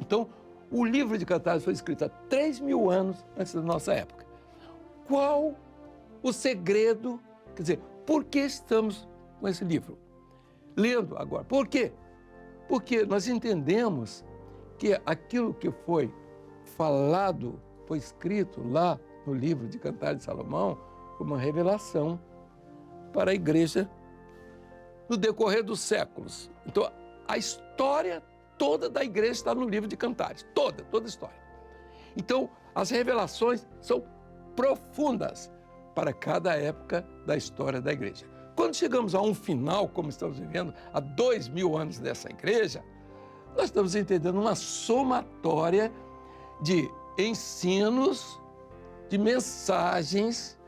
Então, o livro de Cantares foi escrito há 3.000 anos antes da nossa época. Qual o segredo? Quer dizer, por que estamos com esse livro? Lendo agora. Por quê? Porque nós entendemos que aquilo que foi falado, foi escrito lá no livro de Cantares de Salomão, foi uma revelação para a igreja no decorrer dos séculos. Então, a história toda da igreja está no livro de Cantares, toda a história. Então, as revelações são profundas para cada época da história da igreja. Quando chegamos a um final, como estamos vivendo há 2.000 anos dessa igreja, nós estamos entendendo uma somatória de ensinos, de mensagens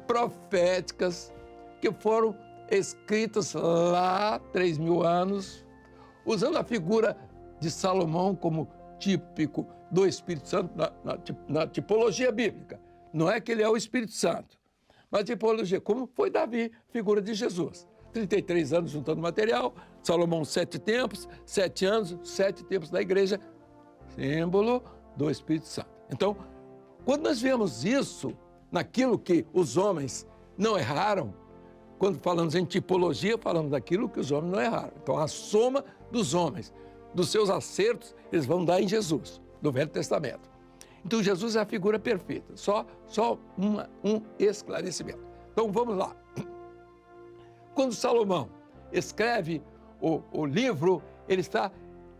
proféticas que foram escritas lá 3.000 anos, usando a figura de Salomão como típico do Espírito Santo na tipologia bíblica. Não é que ele é o Espírito Santo, mas tipologia, como foi Davi, figura de Jesus. 33 anos juntando material, Salomão 7 tempos, 7 anos, 7 tempos da igreja, símbolo do Espírito Santo. Então, quando nós vemos isso, naquilo que os homens não erraram, quando falamos em tipologia, falamos daquilo que os homens não erraram. Então, a soma dos homens, dos seus acertos, eles vão dar em Jesus, do Velho Testamento. Então, Jesus é a figura perfeita. Só um esclarecimento. Então, vamos lá. Quando Salomão escreve o livro, ele está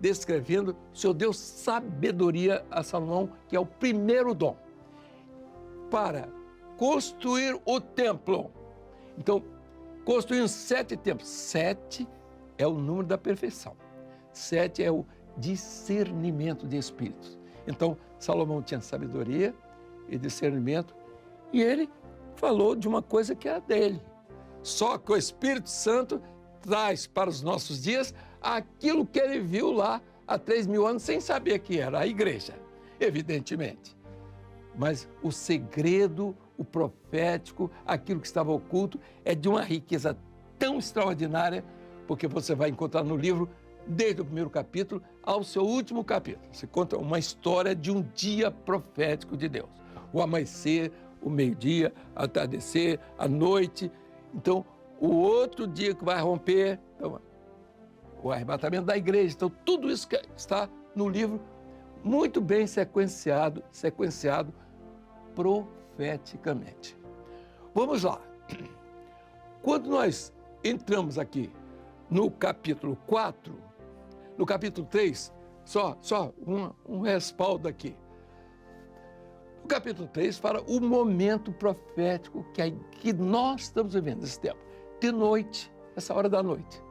descrevendo, o Senhor deu sabedoria a Salomão, que é o primeiro dom, para construir o templo. Então, construiu 7 templos. 7 é o número da perfeição. 7 é o discernimento de espíritos. Então, Salomão tinha sabedoria e discernimento, e ele falou de uma coisa que era dele. Só que o Espírito Santo traz para os nossos dias aquilo que ele viu lá há 3.000 anos, sem saber que era a igreja, evidentemente. Mas o segredo, o profético, aquilo que estava oculto, é de uma riqueza tão extraordinária, porque você vai encontrar no livro, desde o primeiro capítulo ao seu último capítulo. Você conta uma história de um dia profético de Deus. O amanhecer, o meio-dia, o atardecer, a noite. Então, o outro dia que vai romper, então, o arrebatamento da igreja. Então, tudo isso que está no livro, muito bem sequenciado profeticamente. Vamos lá. Quando nós entramos aqui no capítulo 4, no capítulo 3, só um respaldo aqui. O capítulo 3 fala o momento profético que nós estamos vivendo nesse tempo. De noite, essa hora da noite.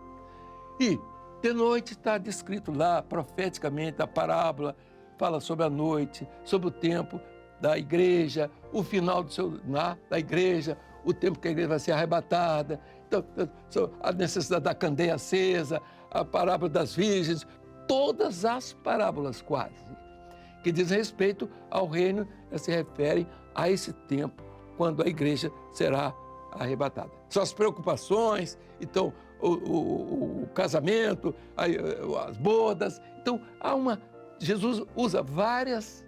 E de noite está descrito lá, profeticamente, a parábola fala sobre a noite, sobre o tempo da igreja, o final da igreja, o tempo que a igreja vai ser arrebatada, então, a necessidade da candeia acesa, a parábola das virgens, todas as parábolas quase, que dizem respeito ao reino, se referem a esse tempo, quando a igreja será arrebatada. São as preocupações, então, o casamento, as bodas. Então, Jesus usa várias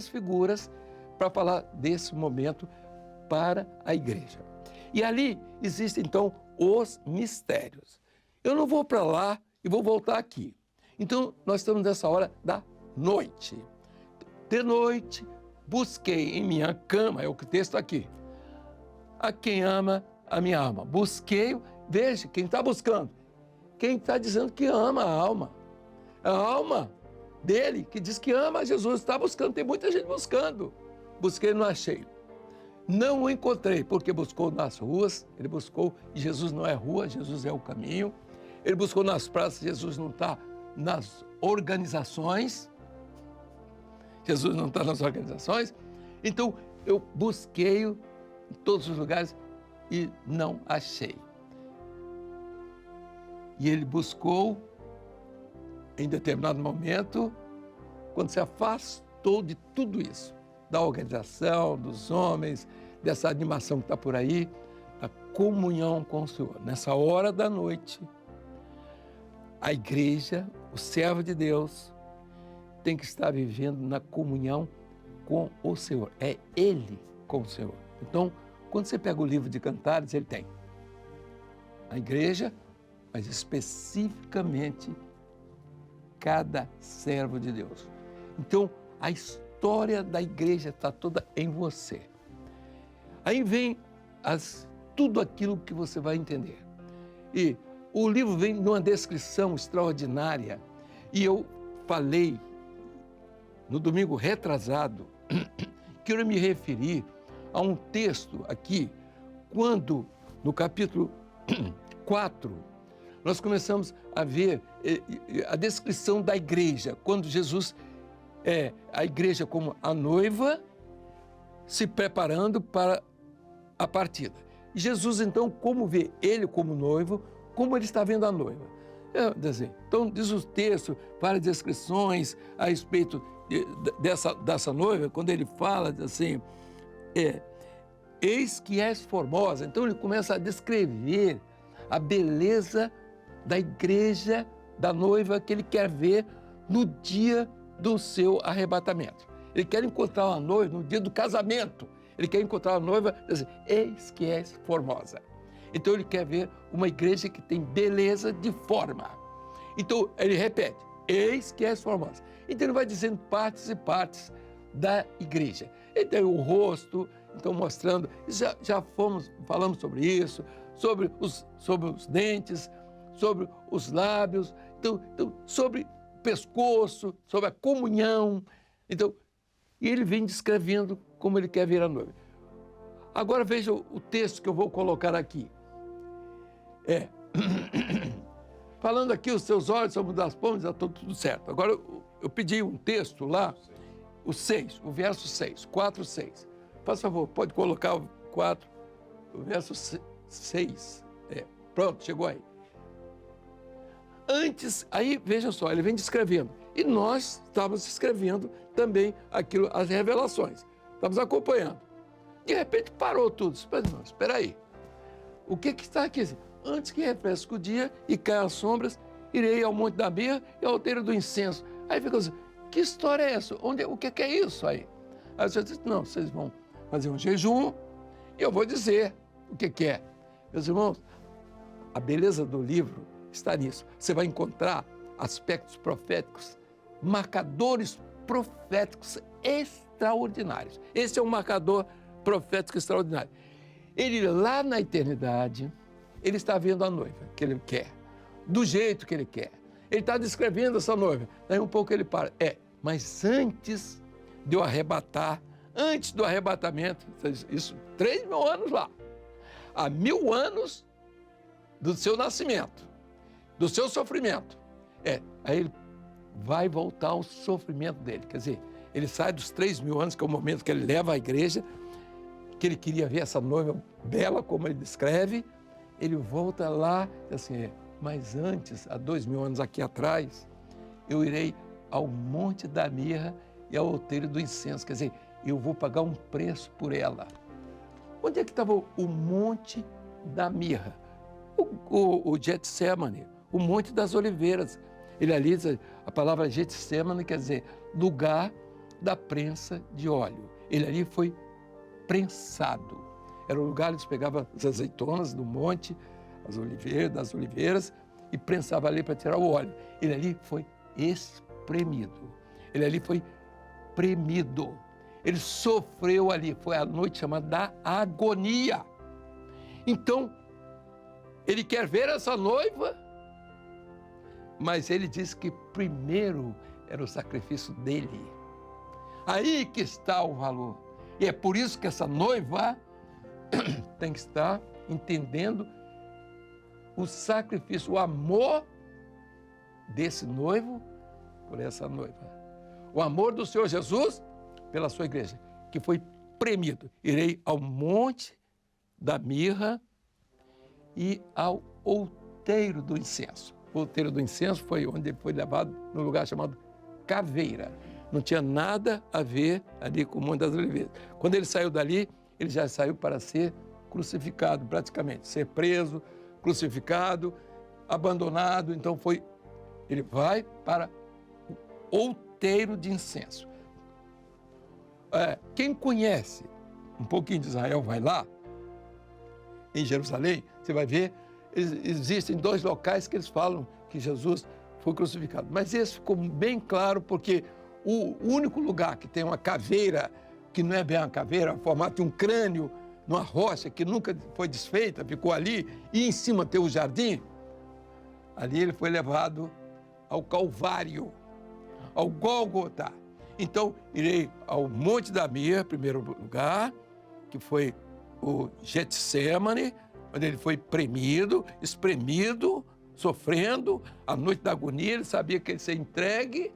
figuras para falar desse momento para a igreja. E ali existem, então, os mistérios. Eu não vou para lá e vou voltar aqui. Então, nós estamos nessa hora da noite. De noite, busquei em minha cama, é o que o texto aqui, a quem ama a minha alma. Busquei, veja, quem está buscando? Quem está dizendo que ama a alma. A alma dele, que diz que ama a Jesus, está buscando. Tem muita gente buscando. Busquei e não achei. Não o encontrei, porque buscou nas ruas, ele buscou, e Jesus não é rua, Jesus é o caminho. Ele buscou nas praças, Jesus não está nas organizações. Jesus não está nas organizações. Então, eu busquei-o em todos os lugares e não achei. E ele buscou, em determinado momento, quando se afastou de tudo isso, da organização, dos homens, dessa animação que está por aí, da comunhão com o Senhor. Nessa hora da noite, a igreja, o servo de Deus, tem que estar vivendo na comunhão com o Senhor. É Ele com o Senhor. Então, quando você pega o livro de Cantares, ele tem a igreja, mas especificamente cada servo de Deus. Então, a história da igreja está toda em você. Aí vem tudo aquilo que você vai entender. E o livro vem numa descrição extraordinária. E eu falei no domingo retrasado que eu me referi a um texto aqui, quando no capítulo 4, nós começamos a ver a descrição da igreja, quando Jesus a igreja como a noiva se preparando para a partida. E Jesus, então, como vê ele como noivo, como ele está vendo a noiva. Então, diz o texto, várias descrições a respeito dessa noiva, quando ele fala assim, eis que és formosa. Então, ele começa a descrever a beleza da igreja, da noiva, que ele quer ver no dia do seu arrebatamento. Ele quer encontrar uma noiva no dia do casamento. Ele quer encontrar uma noiva e dizer, eis que és formosa. Então, ele quer ver uma igreja que tem beleza de forma. Então, ele repete, eis que és formosa. Então, ele vai dizendo partes e partes da igreja. Ele tem o rosto, então mostrando, falamos sobre isso, sobre os dentes, sobre os lábios, então, sobre o pescoço, sobre a comunhão. Então, e ele vem descrevendo como ele quer ver a noiva. Agora veja o texto que eu vou colocar aqui. Falando aqui, os seus olhos são das pombas, já está tudo certo. Agora, eu pedi um texto lá, o 6, o verso 6, 4, 6. Por favor, pode colocar o 4, o verso 6. Pronto, chegou aí. Antes, aí, veja só, ele vem descrevendo. E nós estávamos escrevendo também aquilo, as revelações. Estamos acompanhando. De repente, parou tudo. Não, espera aí. O que está aqui? Antes que refresque o dia e caiam as sombras, irei ao Monte da Mirra e ao alteiro do incenso. Aí fica assim, que história é essa? O que é isso aí? Aí você diz, não, vocês vão fazer um jejum e eu vou dizer o que é. Meus irmãos, a beleza do livro está nisso. Você vai encontrar aspectos proféticos, marcadores proféticos extraordinários. Esse é um marcador profético extraordinário. Ele lá na eternidade, ele está vendo a noiva que ele quer, do jeito que ele quer. Ele está descrevendo essa noiva. Daí um pouco ele para. Mas antes de eu arrebatar, antes do arrebatamento, isso 3.000 anos lá, há 1.000 anos do seu nascimento, do seu sofrimento. Aí ele vai voltar ao sofrimento dele. Quer dizer, ele sai dos 3.000 anos, que é o momento que ele leva a igreja, que ele queria ver essa noiva bela, como ele descreve. Ele volta lá, assim, mas antes, há 2.000 anos aqui atrás, eu irei ao Monte da Mirra e ao alteiro do incenso. Quer dizer, eu vou pagar um preço por ela. Onde é que estava o Monte da Mirra? O Getsemane, o Monte das Oliveiras. Ele ali, a palavra Getsemane quer dizer lugar da prensa de óleo. Ele ali foi prensado. Era o lugar onde eles pegavam as azeitonas do monte, das oliveiras, e prensava ali para tirar o óleo. Ele ali foi espremido. Ele ali foi premido. Ele sofreu ali. Foi a noite chamada da agonia. Então, ele quer ver essa noiva, mas ele diz que primeiro era o sacrifício dele. Aí que está o valor. E é por isso que essa noiva tem que estar entendendo o sacrifício, o amor desse noivo por essa noiva. O amor do Senhor Jesus pela sua igreja, que foi premido. Irei ao Monte da Mirra e ao outeiro do incenso. O outeiro do incenso foi onde ele foi levado no lugar chamado Caveira. Não tinha nada a ver ali com o Monte das Oliveiras. Quando ele saiu dali, ele já saiu para ser crucificado, praticamente. Ser preso, crucificado, abandonado. Então ele vai para o outeiro outeiro de incenso. Quem conhece um pouquinho de Israel, vai lá, em Jerusalém, você vai ver, existem 2 locais que eles falam que Jesus foi crucificado. Mas esse ficou bem claro porque o único lugar que tem uma caveira, que não é bem uma caveira, é o formato de um crânio, numa rocha que nunca foi desfeita, ficou ali, e em cima tem o jardim, ali ele foi levado ao Calvário, ao Gólgota. Então, irei ao Monte da Mira, primeiro lugar, que foi o Getsêmani, onde ele foi espremido, sofrendo, a noite da agonia, ele sabia que ele ia ser entregue.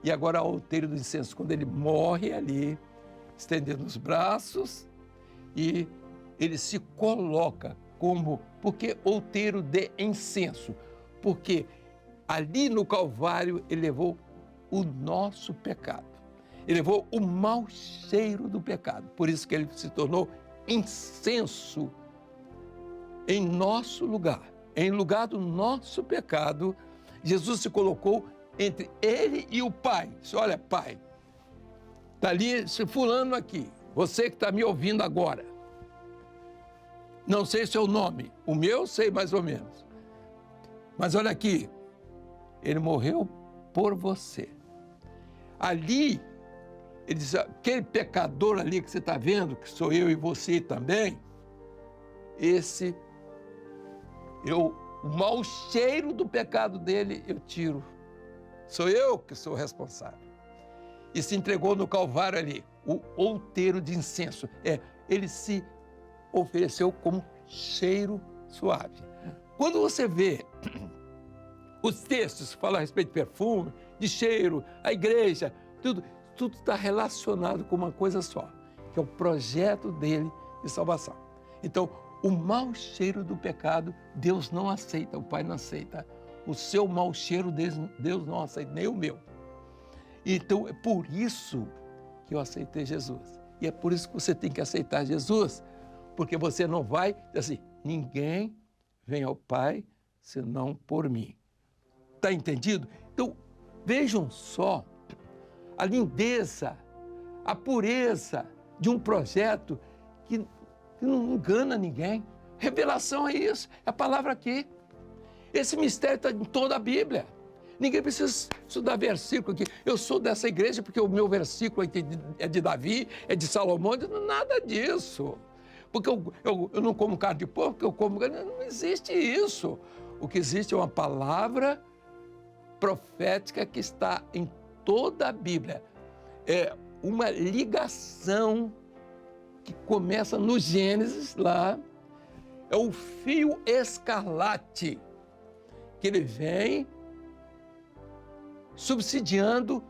E agora ao outeiro do incenso, quando ele morre ali, estendendo os braços, e ele se coloca como... Por que outeiro de incenso? Porque ali no Calvário ele levou o nosso pecado. Ele levou o mau cheiro do pecado. Por isso que ele se tornou incenso em nosso lugar. Em lugar do nosso pecado, Jesus se colocou entre ele e o Pai. Disse, olha, Pai, está ali esse fulano aqui, você que está me ouvindo agora. Não sei seu nome, o meu sei mais ou menos. Mas olha aqui, ele morreu por você. Ali, ele diz, aquele pecador ali que você está vendo, que sou eu e você também, o mau cheiro do pecado dele eu tiro. Sou eu que sou responsável. E se entregou no Calvário ali, o outeiro de incenso. Ele se ofereceu como cheiro suave. Quando você vê os textos que falam a respeito de perfume, de cheiro, a igreja, tudo está relacionado com uma coisa só, que é o projeto dele de salvação. Então, o mau cheiro do pecado, Deus não aceita, o Pai não aceita. O seu mau cheiro, Deus não aceita, nem o meu. Então, é por isso que eu aceitei Jesus. E é por isso que você tem que aceitar Jesus, porque você não vai, assim, ninguém vem ao Pai senão por mim. Está entendido? Então, vejam só a lindeza, a pureza de um projeto que não engana ninguém. Revelação é isso, é a palavra aqui. Esse mistério está em toda a Bíblia. Ninguém precisa estudar versículo aqui. Eu sou dessa igreja porque o meu versículo é de Davi, é de Salomão, nada disso. Porque eu não como carne de porco, porque eu como carne. Não existe isso. O que existe é uma palavra profética que está em toda a Bíblia. É uma ligação que começa no Gênesis lá. É o fio escarlate que ele vem subsidiando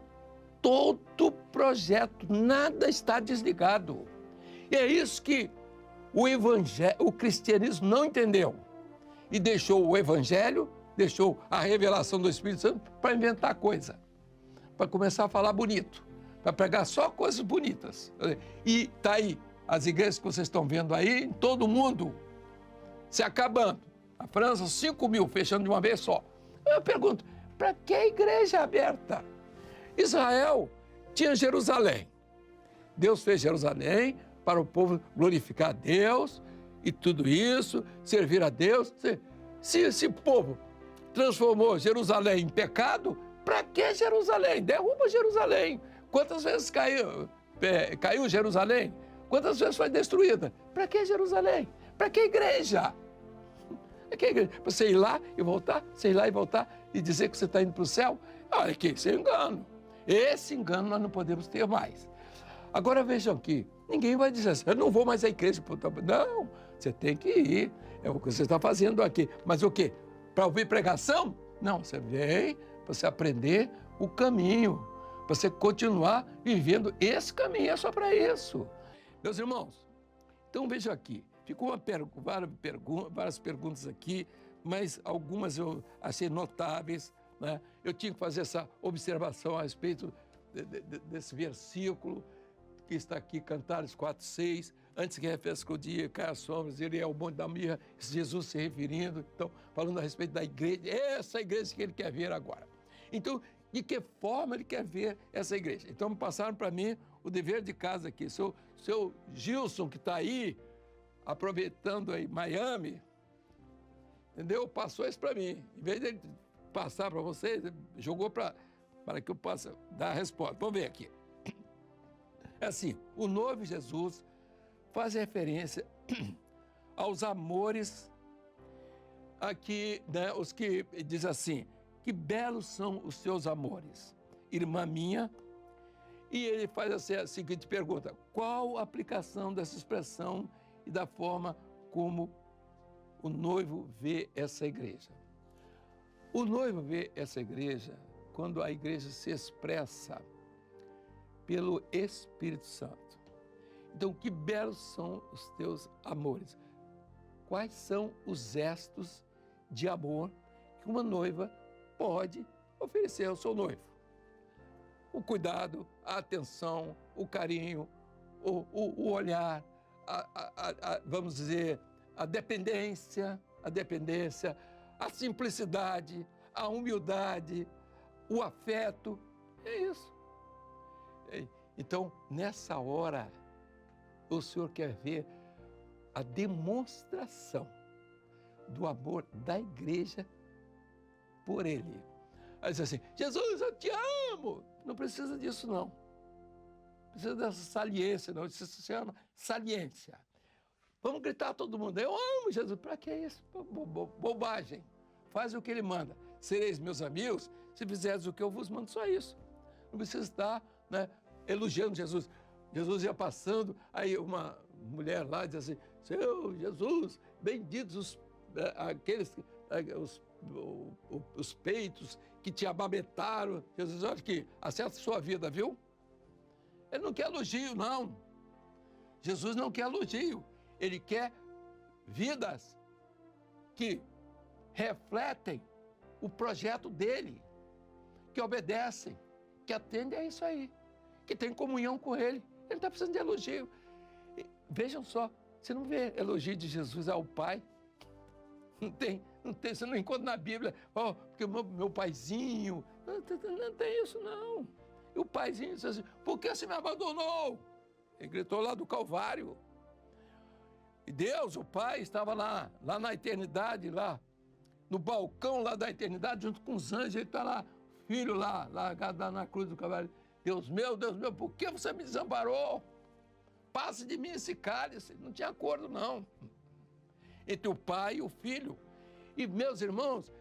todo o projeto, nada está desligado. E é isso que o cristianismo não entendeu e deixou o evangelho, deixou a revelação do Espírito Santo para inventar coisa, para começar a falar bonito, para pregar só coisas bonitas. E está aí, as igrejas que vocês estão vendo aí, em todo o mundo, se acabando. A França, 5.000, fechando de uma vez só. Eu pergunto, para que a igreja aberta? Israel tinha Jerusalém. Deus fez Jerusalém para o povo glorificar a Deus e tudo isso, servir a Deus. Se esse povo transformou Jerusalém em pecado, para que Jerusalém? Derruba Jerusalém. Quantas vezes caiu Jerusalém? Quantas vezes foi destruída? Para que Jerusalém? Para que igreja? Para você ir lá e voltar, você ir lá e voltar e dizer que você está indo para o céu? Olha aqui, isso é engano. Esse engano nós não podemos ter mais. Agora vejam aqui, ninguém vai dizer assim, eu não vou mais à igreja. Não, você tem que ir, é o que você está fazendo aqui. Mas o quê? Para ouvir pregação? Não, você vem para você aprender o caminho, para você continuar vivendo esse caminho, é só para isso. Meus irmãos, então vejam aqui. Ficou várias perguntas aqui, mas algumas eu achei notáveis, né? Eu tinha que fazer essa observação a respeito desse versículo que está aqui, Cantares 4:6, antes que refresque o dia, caia as sombras, ele é o monte da mirra, Jesus se referindo, então, falando a respeito da igreja, essa igreja que ele quer ver agora. Então, de que forma ele quer ver essa igreja. Então, passaram para mim o dever de casa aqui. Seu Gilson, que está aí, aproveitando aí Miami, entendeu? Passou isso para mim. Em vez de passar para vocês, jogou para que eu possa dar a resposta. Vamos ver aqui. É assim, o noivo Jesus faz referência aos amores aqui, né, os que diz assim, que belos são os seus amores, irmã minha. E ele faz assim, a seguinte pergunta: qual a aplicação dessa expressão e da forma como o noivo vê essa igreja? O noivo vê essa igreja quando a igreja se expressa pelo Espírito Santo. Então, que belos são os teus amores. Quais são os gestos de amor que uma noiva pode oferecer ao seu noivo? O cuidado, a atenção, o carinho, o olhar, vamos dizer, a dependência, a simplicidade, a humildade, o afeto. É isso. Então, nessa hora, o Senhor quer ver a demonstração do amor da igreja por Ele. Aí diz assim: Jesus, eu te amo. Não precisa disso, não. Não precisa dessa saliência, não. Isso se chama saliência. Vamos gritar todo mundo: eu amo Jesus. Para que isso? Bobagem. Faz o que Ele manda. Sereis meus amigos se fizeres o que eu vos mando, só isso. Não precisa estar, né, elogiando Jesus. Jesus ia passando, aí uma mulher lá diz assim: Senhor Jesus, benditos os peitos que te amamentaram. Jesus, olha aqui, acerta a sua vida, viu? Ele não quer elogio, não. Jesus não quer elogio. Ele quer vidas que refletem o projeto dele, que obedecem, que atendem a isso aí, que tem comunhão com ele. Ele não está precisando de elogio. Vejam só, você não vê elogio de Jesus ao Pai. Não tem, você não encontra na Bíblia, porque o meu paizinho. Não tem isso, não. E o paizinho diz assim: por que você me abandonou? Ele gritou lá do Calvário. E Deus, o Pai, estava lá na eternidade, lá no balcão lá da eternidade, junto com os anjos. Ele está lá, filho lá, largado lá na cruz do Calvário. Deus meu, por que você me desamparou? Passe de mim esse cálice. Não tinha acordo, não, entre o Pai e o Filho. E, meus irmãos,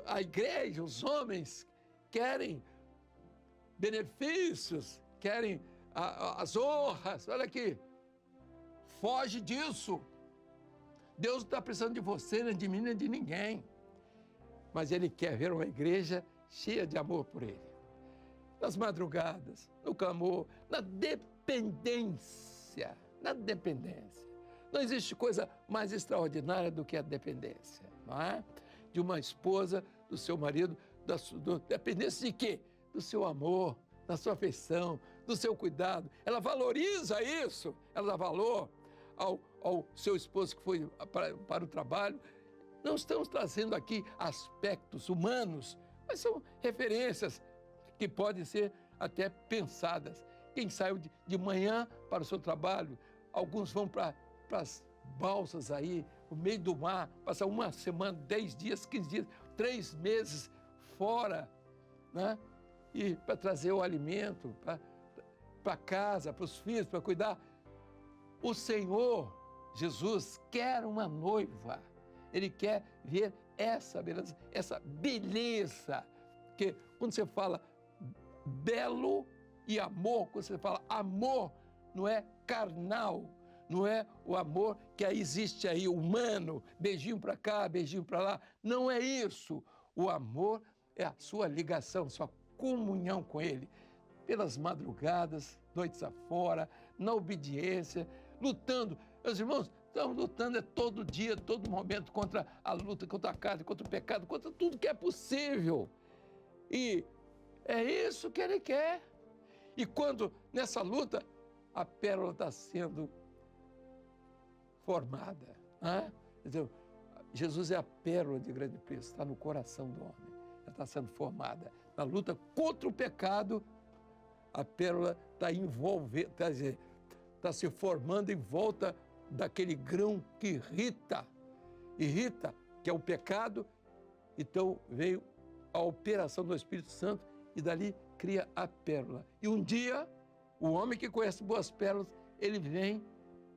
a igreja, os homens, querem benefícios, querem as honras. Olha aqui, foge disso. Deus não está precisando de você, nem de mim, nem de ninguém. Mas Ele quer ver uma igreja cheia de amor por Ele. Nas madrugadas, no clamor, na dependência. Não existe coisa mais extraordinária do que a dependência, não é? De uma esposa, do seu marido, dependência de quê? Do seu amor, da sua afeição, do seu cuidado. Ela valoriza isso, ela dá valor ao seu esposo que foi para o trabalho. Não estamos trazendo aqui aspectos humanos, mas são referências que podem ser até pensadas. Quem saiu de manhã para o seu trabalho, alguns vão para as balsas aí, no meio do mar, passar uma semana, 10 dias, 15 dias, 3 meses fora, né? E para trazer o alimento para casa, para os filhos, para cuidar. O Senhor Jesus quer uma noiva. Ele quer ver essa beleza. Porque quando você fala belo e amor, quando você fala amor, não é carnal, não é o amor que existe aí, humano, beijinho para cá, beijinho para lá. Não é isso. O amor é a sua ligação, sua comunhão com Ele. Pelas madrugadas, noites afora, na obediência, lutando. Meus irmãos, estamos lutando todo dia, todo momento, contra a luta, contra a carne, contra o pecado, contra tudo que é possível. E é isso que Ele quer. E quando, nessa luta, a pérola está sendo formada. Né? Então, Jesus é a pérola de grande preço, está no coração do homem. Ela está sendo formada na luta contra o pecado, a pérola está envolvendo, está se formando em volta daquele grão que irrita, que é o pecado. Então veio a operação do Espírito Santo e dali cria a pérola. E um dia, o homem que conhece boas pérolas, ele vem,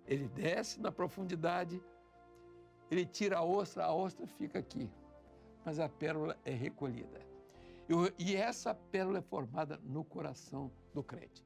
ele desce na profundidade, ele tira a ostra fica aqui, mas a pérola é recolhida. E essa pérola é formada no coração do crente.